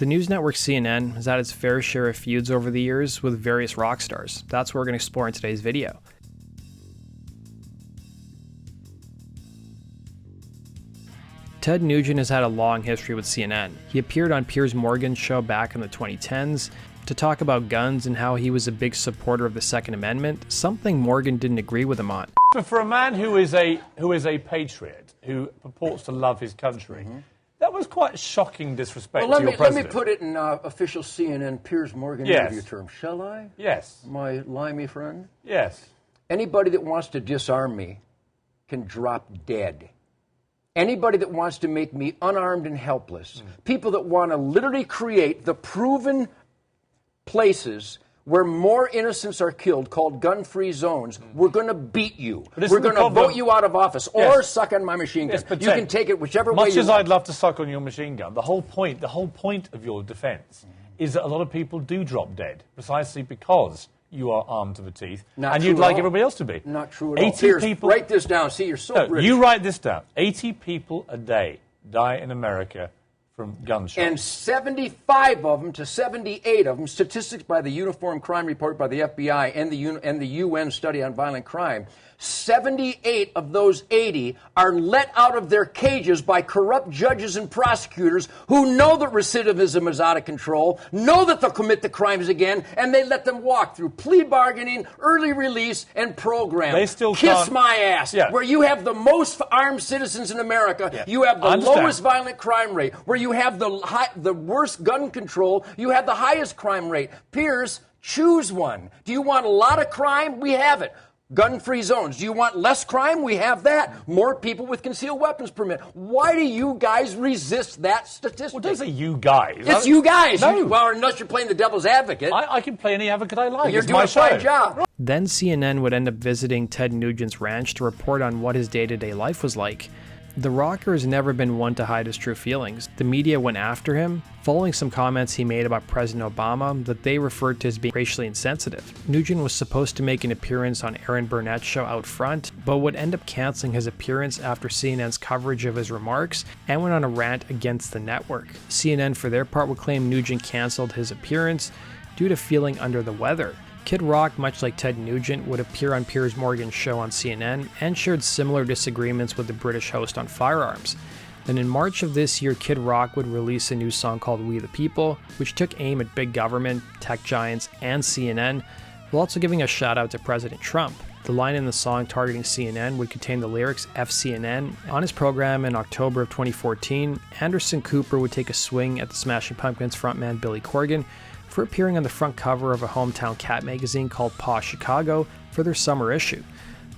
The news network CNN has had its fair share of feuds over the years with various rock stars. That's what we're going to explore in today's video. Ted Nugent has had a long history with CNN. He appeared on Piers Morgan's show back in the 2010s to talk about guns and how he was a big supporter of the Second Amendment, something Morgan didn't agree with him on. But for a man who is a patriot, who purports to love his country, that was quite shocking disrespect to your president. Let me put it in official CNN Piers Morgan interview terms, shall I? Yes. My limey friend? Yes. Anybody that wants to disarm me can drop dead. Anybody that wants to make me unarmed and helpless, people that want to literally create the proven places where more innocents are killed, called gun-free zones, we're going to beat you. We're going to vote you out of office or suck on my machine gun. Yes, you can take it whichever way you want. Much as I'd love to suck on your machine gun, the whole point of your defense is that a lot of people do drop dead precisely because you are armed to the teeth, and you'd like everybody else to be. Not true at all. Piers, write this down. See, you're so British. You write this down. 80 people a day die in America from gunshots. And 75 of them to 78 of them, statistics by the Uniform Crime Report by the FBI and the UN Study on Violent Crime, 78 of those 80 are let out of their cages by corrupt judges and prosecutors who know that recidivism is out of control, know that they'll commit the crimes again, and they let them walk through plea bargaining, early release, and program. They still Kiss my ass. Yeah. Where you have the most armed citizens in America, you have the lowest violent crime rate. Where you have the worst gun control, you have the highest crime rate. Piers, choose one. Do you want a lot of crime? We have it. Gun-free zones. Do you want less crime? We have that. More people with concealed weapons permit. Why do you guys resist that statistic? Well, don't say you guys. It's you guys. No. Well, unless you're playing the devil's advocate. I can play any advocate I like. You're doing a fine job. Then CNN would end up visiting Ted Nugent's ranch to report on what his day-to-day life was like. The rocker has never been one to hide his true feelings. The media went after him, following some comments he made about President Obama that they referred to as being racially insensitive. Nugent was supposed to make an appearance on Aaron Burnett's show Out Front, but would end up canceling his appearance after CNN's coverage of his remarks and went on a rant against the network. CNN, for their part, would claim Nugent canceled his appearance due to feeling under the weather. Kid Rock, much like Ted Nugent, would appear on Piers Morgan's show on CNN and shared similar disagreements with the British host on firearms. Then in March of this year, Kid Rock would release a new song called We the People, which took aim at big government, tech giants, and CNN, while also giving a shout out to President Trump. The line in the song targeting CNN would contain the lyrics FCNN. On his program in October of 2014, Anderson Cooper would take a swing at the Smashing Pumpkins frontman Billy Corgan for appearing on the front cover of a hometown cat magazine called Paw Chicago for their summer issue.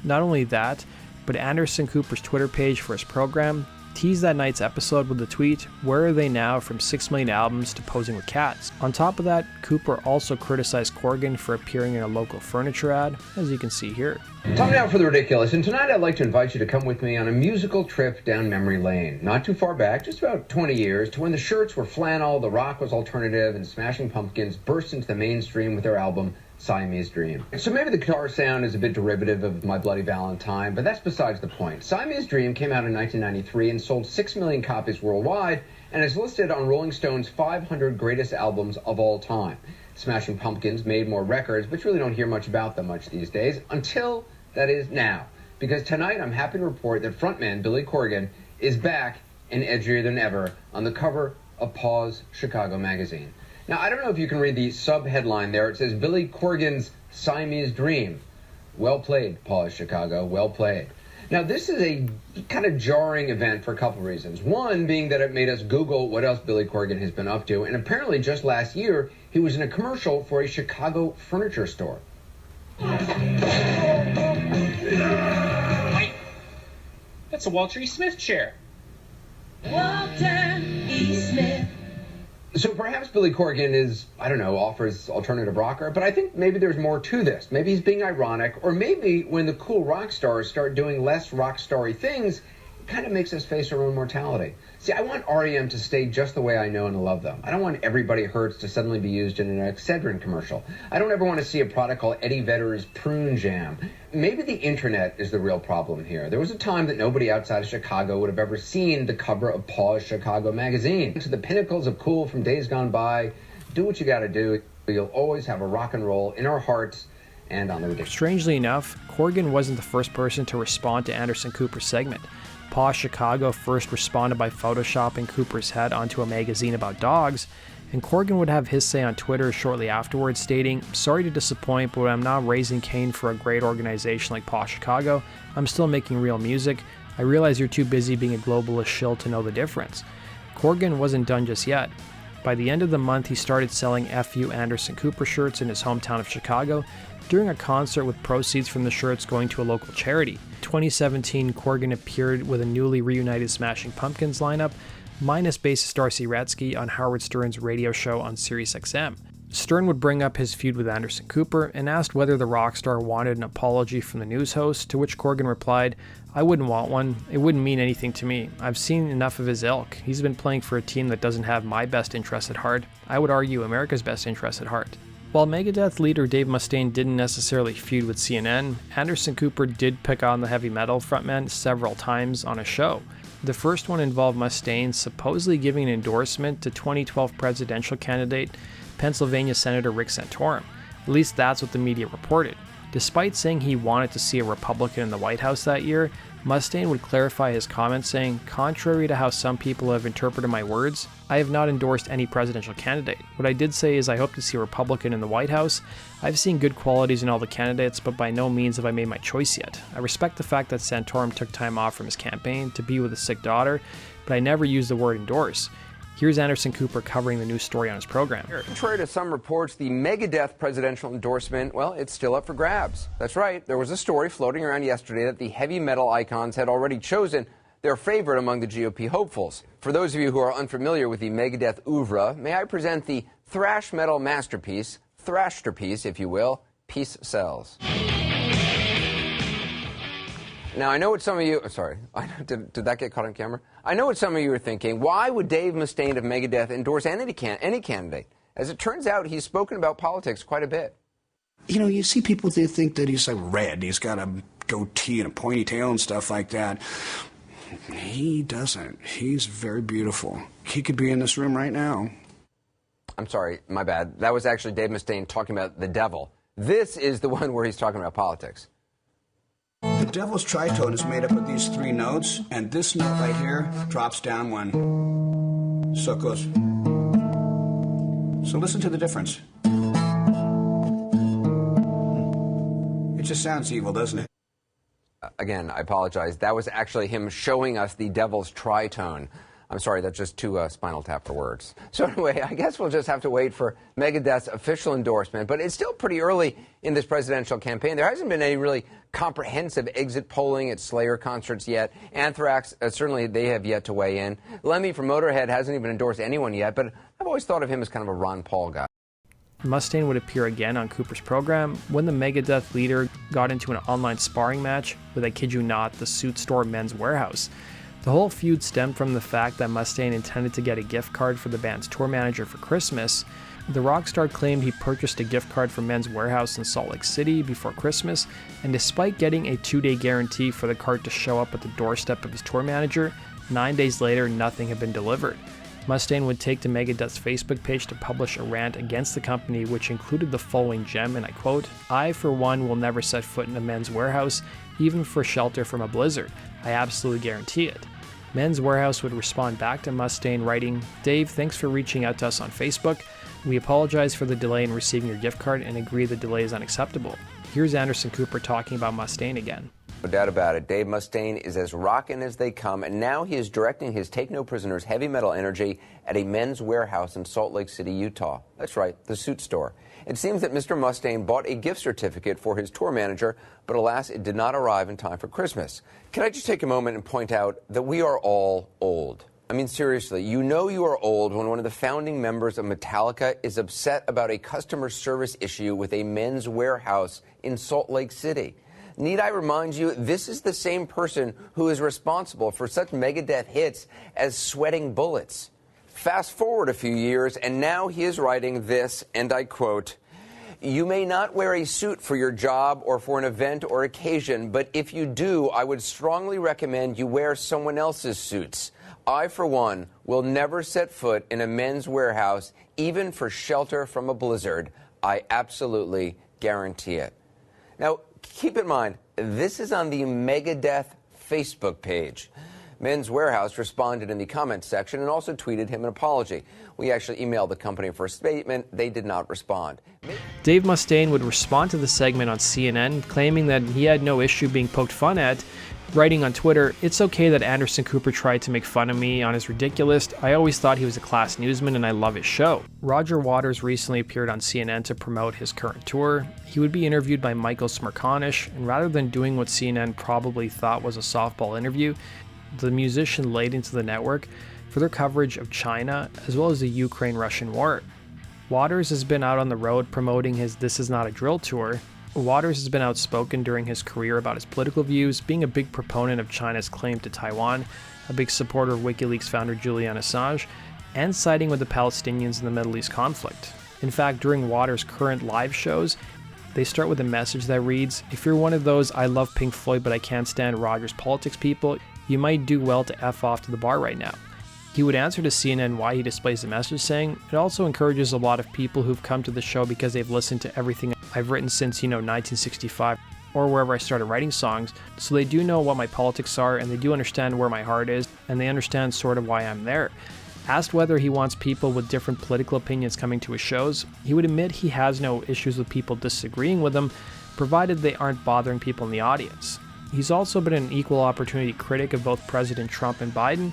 Not only that, but Anderson Cooper's Twitter page for his program teased that night's episode with the tweet, "Where are they now from 6 million albums to posing with cats?" On top of that, Cooper also criticized Corgan for appearing in a local furniture ad, as you can see here. Time now for the ridiculous, and tonight I'd like to invite you to come with me on a musical trip down memory lane. Not too far back, just about 20 years, to when the shirts were flannel, the rock was alternative, and Smashing Pumpkins burst into the mainstream with their album Siamese Dream. So maybe the guitar sound is a bit derivative of My Bloody Valentine, but that's besides the point. Siamese Dream came out in 1993 and sold 6 million copies worldwide, and is listed on Rolling Stone's 500 greatest albums of all time. Smashing Pumpkins made more records, but you really don't hear much about them much these days, until, that is, now. Because tonight I'm happy to report that frontman Billy Corgan is back and edgier than ever on the cover of Paw's Chicago magazine. Now, I don't know if you can read the sub-headline there. It says, Billy Corgan's Siamese Dream. Well played, Paw's Chicago, well played. Now, this is a kind of jarring event for a couple of reasons. One being that it made us Google what else Billy Corgan has been up to, and apparently just last year, he was in a commercial for a Chicago furniture store. Wait, that's a Walter E. Smith chair. Walter E. Smith. So perhaps Billy Corgan is, I don't know, offers alternative rocker, but I think maybe there's more to this. Maybe he's being ironic, or maybe when the cool rock stars start doing less rock starry things, kind of makes us face our own mortality. See, I want REM to stay just the way I know and love them. I don't want Everybody Hurts to suddenly be used in an Excedrin commercial. I don't ever want to see a product called Eddie Vedder's Prune Jam. Maybe the internet is the real problem here. There was a time that nobody outside of Chicago would have ever seen the cover of Paw's Chicago magazine. To the pinnacles of cool from days gone by, do what you got to do. You'll always have a rock and roll in our hearts and on the ridiculous. Strangely enough, Corgan wasn't the first person to respond to Anderson Cooper's segment. Paw Chicago first responded by photoshopping Cooper's head onto a magazine about dogs, and Corgan would have his say on Twitter shortly afterwards, stating, "Sorry to disappoint, but I'm not raising Cain for a great organization like Paw Chicago. I'm still making real music. I realize you're too busy being a globalist shill to know the difference." Corgan wasn't done just yet. By the end of the month, he started selling FU Anderson Cooper shirts in his hometown of Chicago during a concert, with proceeds from the shirts going to a local charity. In 2017, Corgan appeared with a newly reunited Smashing Pumpkins lineup, minus bassist Darcy Retsky, on Howard Stern's radio show on SiriusXM. Stern would bring up his feud with Anderson Cooper and asked whether the rock star wanted an apology from the news host, to which Corgan replied, "I wouldn't want one. It wouldn't mean anything to me. I've seen enough of his ilk. He's been playing for a team that doesn't have my best interests at heart. I would argue America's best interests at heart." While Megadeth leader Dave Mustaine didn't necessarily feud with CNN, Anderson Cooper did pick on the heavy metal frontman several times on a show. The first one involved Mustaine supposedly giving an endorsement to 2012 presidential candidate Pennsylvania Senator Rick Santorum. At least that's what the media reported. Despite saying he wanted to see a Republican in the White House that year, Mustaine would clarify his comments, saying, "Contrary to how some people have interpreted my words, I have not endorsed any presidential candidate. What I did say is I hope to see a Republican in the White House. I've seen good qualities in all the candidates, but by no means have I made my choice yet. I respect the fact that Santorum took time off from his campaign to be with a sick daughter, but I never used the word endorse." Here's Anderson Cooper covering the news story on his program. Contrary to some reports, the Megadeth presidential endorsement, well, it's still up for grabs. That's right. There was a story floating around yesterday that the heavy metal icons had already chosen their favorite among the GOP hopefuls. For those of you who are unfamiliar with the Megadeth oeuvre, may I present the thrash metal masterpiece, thrashterpiece, if you will, Peace Sells. Now, I know what some of you... Sorry, did that get caught on camera? I know what some of you are thinking. Why would Dave Mustaine of Megadeth endorse any candidate? As it turns out, he's spoken about politics quite a bit. You know, you see people, they think that he's like red. He's got a goatee and a pointy tail and stuff like that. He doesn't. He's very beautiful. He could be in this room right now. I'm sorry, my bad. That was actually Dave Mustaine talking about the devil. This is the one where he's talking about politics. The devil's tritone is made up of these three notes, and this note right here drops down one. So it goes. So listen to the difference. It just sounds evil, doesn't it? Again, I apologize. That was actually him showing us the devil's tritone. I'm sorry, that's just too Spinal Tap for words. So anyway, I guess we'll just have to wait for Megadeth's official endorsement, but it's still pretty early in this presidential campaign. There hasn't been any really comprehensive exit polling at Slayer concerts yet. Anthrax, certainly they have yet to weigh in. Lemmy from Motorhead hasn't even endorsed anyone yet, but I've always thought of him as kind of a Ron Paul guy. Mustaine would appear again on Cooper's program when the Megadeth leader got into an online sparring match with, I kid you not, the Suit Store Men's Warehouse. The whole feud stemmed from the fact that Mustaine intended to get a gift card for the band's tour manager for Christmas. The rock star claimed he purchased a gift card from Men's Warehouse in Salt Lake City before Christmas, and despite getting a 2-day guarantee for the card to show up at the doorstep of his tour manager, 9 days later nothing had been delivered. Mustaine would take to Megadeth's Facebook page to publish a rant against the company, which included the following gem, and I quote, "I, for one, will never set foot in a Men's Warehouse, even for shelter from a blizzard. I absolutely guarantee it." Men's Warehouse would respond back to Mustaine, writing, "Dave, thanks for reaching out to us on Facebook. We apologize for the delay in receiving your gift card and agree the delay is unacceptable." Here's Anderson Cooper talking about Mustaine again. No doubt about it. Dave Mustaine is as rockin' as they come, and now he is directing his Take No Prisoners heavy metal energy at a Men's Warehouse in Salt Lake City, Utah. That's right, the Suit Store. It seems that Mr. Mustaine bought a gift certificate for his tour manager, but alas, it did not arrive in time for Christmas. Can I just take a moment and point out that we are all old? I mean, seriously, you know you are old when one of the founding members of Metallica is upset about a customer service issue with a Men's Warehouse in Salt Lake City. Need I remind you, this is the same person who is responsible for such Megadeth hits as Sweating Bullets. Fast forward a few years, and now he is writing this, and I quote, "You may not wear a suit for your job or for an event or occasion, but if you do, I would strongly recommend you wear someone else's suits. I, for one, will never set foot in a men's warehouse, even for shelter from a blizzard. I absolutely guarantee it." Now, keep in mind, this is on the Megadeth Facebook page. Men's Warehouse responded in the comments section and also tweeted him an apology. We actually emailed the company for a statement. They did not respond. Dave Mustaine would respond to the segment on CNN, claiming that he had no issue being poked fun at, writing on Twitter, "It's okay that Anderson Cooper tried to make fun of me on his ridiculous. I always thought he was a class newsman and I love his show." Roger Waters recently appeared on CNN to promote his current tour. He would be interviewed by Michael Smerconish, and rather than doing what CNN probably thought was a softball interview, the musician laid into the network for their coverage of China as well as the Ukraine-Russian war. Waters has been out on the road promoting his This Is Not a Drill tour. Waters has been outspoken during his career about his political views, being a big proponent of China's claim to Taiwan, a big supporter of WikiLeaks founder Julian Assange, and siding with the Palestinians in the Middle East conflict. In fact, during Waters' current live shows, they start with a message that reads, "If you're one of those I love Pink Floyd but I can't stand Rogers politics people, you might do well to F off to the bar right now." He would answer to CNN why he displays the message, saying, "It also encourages a lot of people who've come to the show because they've listened to everything I've written since, 1965, or wherever I started writing songs, so they do know what my politics are, and they do understand where my heart is, and they understand sort of why I'm there." Asked whether he wants people with different political opinions coming to his shows, he would admit he has no issues with people disagreeing with him, provided they aren't bothering people in the audience. He's also been an equal opportunity critic of both President Trump and Biden.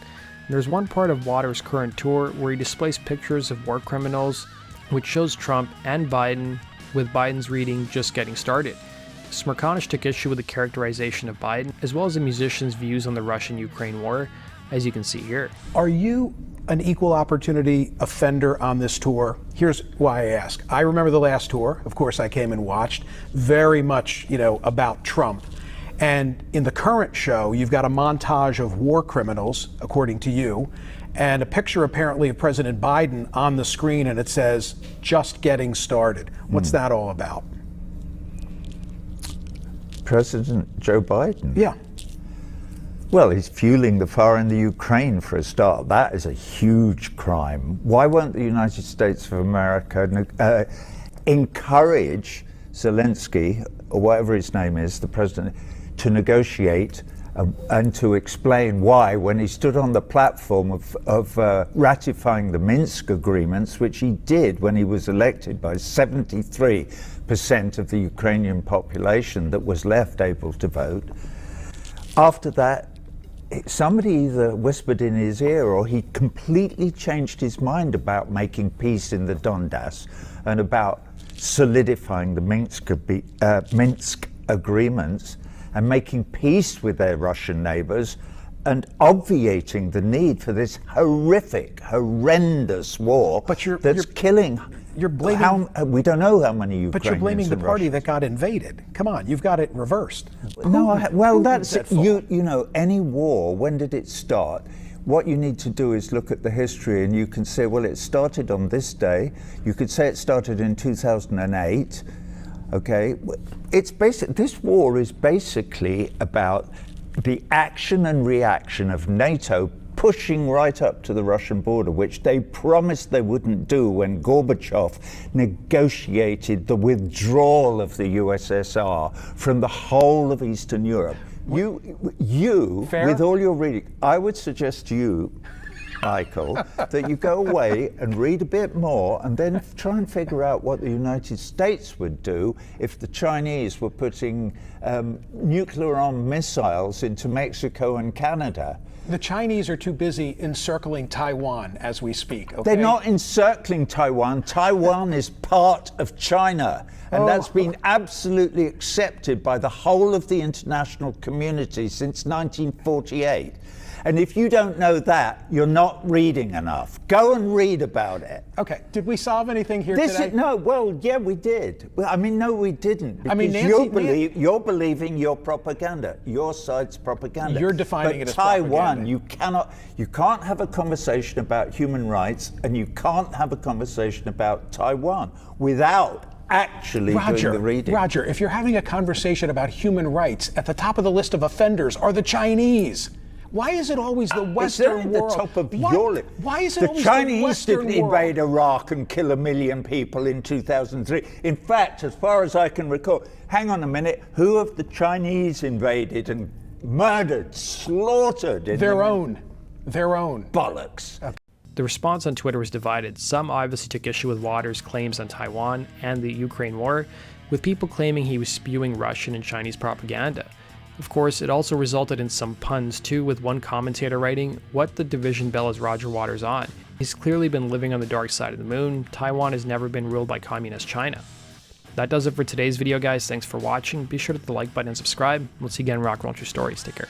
There's one part of Waters' current tour where he displays pictures of war criminals, which shows Trump and Biden, with Biden's reading just getting started. Smerconish took issue with the characterization of Biden, as well as the musician's views on the Russian-Ukraine war, as you can see here. Are you an equal opportunity offender on this tour? Here's why I ask. I remember the last tour, of course I came and watched, very much, about Trump. And in the current show, you've got a montage of war criminals, according to you, and a picture apparently of President Biden on the screen, and it says, "Just getting started." What's that all about? President Joe Biden? Yeah. Well, he's fueling the fire in the Ukraine for a start. That is a huge crime. Why won't the United States of America encourage Zelensky, or whatever his name is, the president, to negotiate and to explain why, when he stood on the platform of ratifying the Minsk agreements, which he did when he was elected by 73% of the Ukrainian population that was left able to vote. After that, somebody either whispered in his ear or he completely changed his mind about making peace in the Donbass and about solidifying the Minsk agreements and making peace with their Russian neighbors and obviating the need for this horrendous war that's killing. You're blaming. We don't know how many Ukrainians. But you're blaming the party Russians that got invaded. Come on, you've got it reversed. That's any war. When did it start? What you need to do is look at the history, and you can say, well, it started on this day. You could say it started in 2008. Okay, this war is basically about the action and reaction of NATO pushing right up to the Russian border, which they promised they wouldn't do when Gorbachev negotiated the withdrawal of the USSR from the whole of Eastern Europe. You, with all your reading, I would suggest you, Michael, that you go away and read a bit more and then try and figure out what the United States would do if the Chinese were putting nuclear-armed missiles into Mexico and Canada. The Chinese are too busy encircling Taiwan as we speak. Okay? They're not encircling Taiwan. Taiwan is part of China. And that's been absolutely accepted by the whole of the international community since 1948. And if you don't know that, you're not reading enough. Go and read about it. Okay. Did we solve anything here today? No, well, yeah, we did. Well, I mean, no, we didn't. I mean, you're believing your propaganda, your side's propaganda. You're defining it as Taiwan, propaganda. you can't have a conversation about human rights, and you can't have a conversation about Taiwan without actually doing the reading. Roger, if you're having a conversation about human rights, at the top of the list of offenders are the Chinese. Why is it always the Western world? At the top of your list. Why is it the always Chinese the Western didn't world? invade Iraq and kill 1 million people in 2003. In fact, as far as I can recall, hang on a minute, who have the Chinese invaded and murdered, slaughtered? Their own. Bollocks. Okay. The response on Twitter was divided. Some obviously took issue with Waters' claims on Taiwan and the Ukraine war, with people claiming he was spewing Russian and Chinese propaganda. Of course, it also resulted in some puns too, with one commentator writing, "What the division bell is Roger Waters on? He's clearly been living on the dark side of the moon. Taiwan has never been ruled by communist China." That does it for today's video, guys. Thanks for watching. Be sure to hit the like button and subscribe. We'll see you again in Rock and Roll True Stories. Take care.